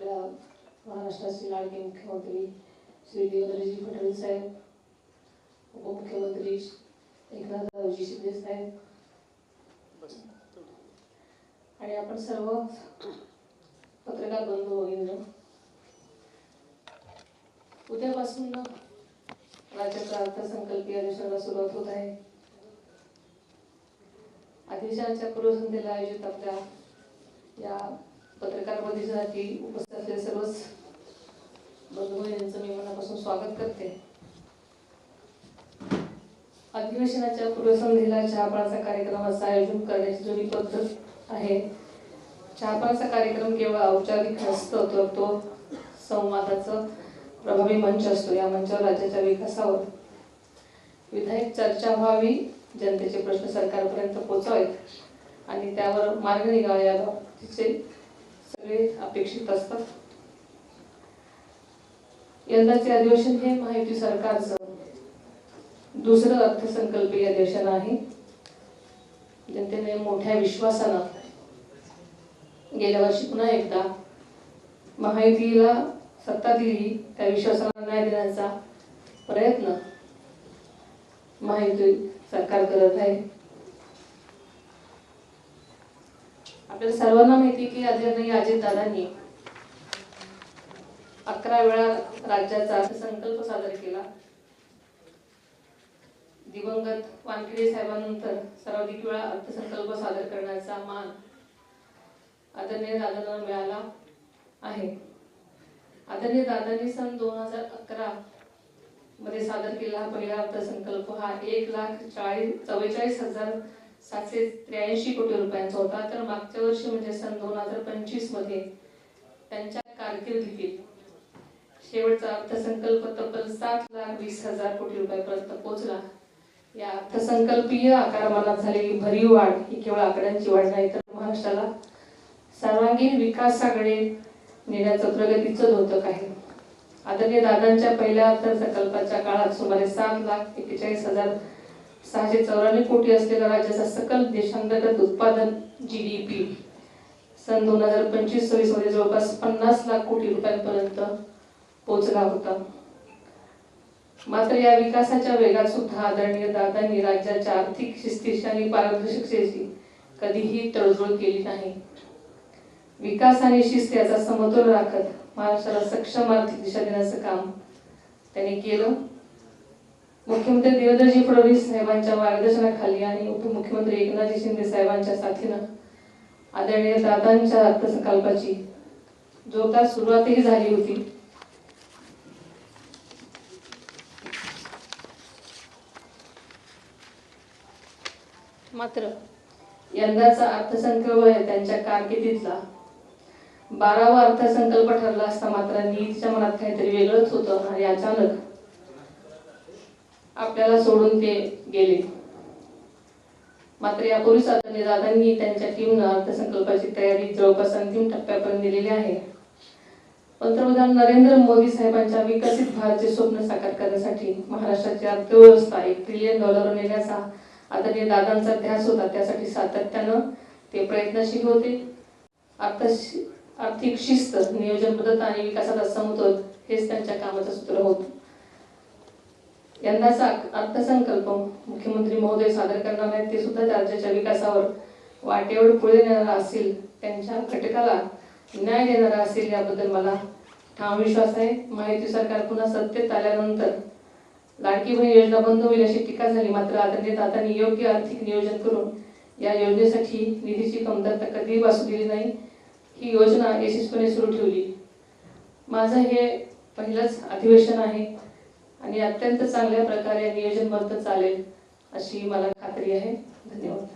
आपल्या महाराष्ट्राचे लाडके मुख्यमंत्री श्री देवेंद्रजी फडणवीस साहेब, उपमुख्यमंत्री एकनाथरावजी शिंदे साहेब आणि आपण सर्व पत्रकार बंधू भगिनी, उद्यापासून राज्याचा अर्थसंकल्पीय अधिवेशनाला सुरुवात होत आहे. अधिवेशनाच्या पूर्वसंध्येला आयोजित आपल्या या पत्रकार परिषदेसाठी उपस्थित असलेले सर्वच बंधू भगिनींचं मी मनापासून स्वागत करते. अधिवेशनाच्या पूर्वसंध्येला चहापानाचा कार्यक्रमाचं आयोजन करण्याची जुनी पद्धत आहे. चहापानाचा कार्यक्रम केवळ औपचारिक नसतो, तर तो संवादाचा प्रभावी मंच असतो. या मंचावर राज्याच्या विकासावर विधायक चर्चा व्हावी, जनतेचे प्रश्न सरकारपर्यंत पोहोचावेत आणि त्यावर मार्ग निघावा याबाबतीचे सगळे अपेक्षित असतात. यंदाचे अधिवेशन हे महायुती सरकारचं दुसरं अर्थसंकल्पीय अधिवेशन आहे. जनतेने मोठ्या विश्वासानं गेल्या वर्षी पुन्हा एकदा महायुतीला सत्ता दिली. त्या विश्वासाला न्याय देण्याचा प्रयत्न महायुती सरकार करत आहे. आपल्याला सर्वांना माहिती की आदरणीय अजितदादांनी 11 वेळा राज्याचा अर्थसंकल्प सादर केला. दिवंगत वानखेडे साहेबांनंतर सर्वाधिक वेळा अर्थसंकल्प सादर करण्याचा मान आदरणीय दादांना मिळाला आहे. आदरणीय दादांनी सन 2011 मध्ये सादर केलेला हा पहिला अर्थसंकल्प हा 1,44,783 कोटी रुपयांचा होता. तर मागच्या वर्षी म्हणजे सन 2025 मध्ये त्यांच्या कारकिर्दीतील शेवटचा अर्थसंकल्प तब्बल 7,20,000 कोटी रुपयांपर्यंत पोहोचला. या अर्थसंकल्पीय आकारमानात झालेली भरीव वाढ ही केवळ आकड्यांची वाढ नाही, तर महाराष्ट्राला सर्वांगीण विकासाकडे नेण्याचं प्रगतीचं द्योतक आहे. आदरणीय दादांच्या पहिल्या अर्थसंकल्पाच्या काळात सुमारे 7,41,694 कोटी असलेला राज्याचा सकल देशांतर्गत उत्पादन GDP सन 2025-26 मध्ये जवळपास 50 लाख कोटी रुपयांपर्यंत पोहोचला होता. मात्र या विकासाच्या वेगात सुद्धा आदरणीय दादांनी राज्याच्या आर्थिक शिस्तीची आणि पारदर्शकतेची कधीही तडजोड केली नाही. विकास आणि शिस्त याचा समतोल राखत महाराष्ट्राला सक्षम आर्थिक दिशा देण्याचं काम त्यांनी केलं. मुख्यमंत्री देवेंद्रजी फडणवीस साहेबांच्या मार्गदर्शनाखाली आणि उपमुख्यमंत्री एकनाथजी शिंदे साहेबांच्या साथीनं आदरणीय दादांच्या अर्थसंकल्पाची जोरदार सुरुवातही झाली होती. मात्र यंदाचा अर्थसंकल्प त्यांच्या कारकिर्दीतला 12वा अर्थसंकल्प ठरला असता मात्र नीतीच्या मनात काहीतरी वेगळंच होतं आणि अचानक आपल्याला सोडून ते गेले. मात्र यापूर्वीच आदरणीय दादांनी त्यांच्या टीमनं अर्थसंकल्पाची तयारी जवळपास अंतिम टप्प्यापर्यंत दिलेली आहे. पंतप्रधान नरेंद्र मोदी साहेबांच्या विकसित भारतचे स्वप्न साकार करण्यासाठी महाराष्ट्राची अर्थव्यवस्था $1 ट्रिलियन नेण्याचा आदरणीय दादांचा ध्यास होता. त्यासाठी सातत्यानं ते प्रयत्नशील होते. आर्थिक शिस्त, नियोजनबद्धता आणि विकासाचा समतोल हेच त्यांच्या कामाचं सूत्र होतं. यंदाचा अर्थसंकल्प मुख्यमंत्री महोदय सादर करणार आहेत, ते सुद्धा राज्याच्या विकासावर वाटेवर पुढे नेणारा असेल, त्यांच्या घटकाला न्याय देणारा असेल याबद्दल मला ठाम विश्वास आहे. महायुती सरकार पुन्हा सत्तेत आल्यानंतर लाडकी बहीण योजना बंद होईल अशी टीका झाली. मात्र आदरणीय दादांनी योग्य आर्थिक नियोजन करून या योजनेसाठी निधीची कमतरता कधीही भासू दिली नाही. ही योजना यशस्वीपणे सुरू ठेवली. माझं हे पहिलंच अधिवेशन आहे आणि अत्यंत चांगल्या प्रकारे नियोजनबद्ध चालेल अशी मला खात्री आहे. धन्यवाद.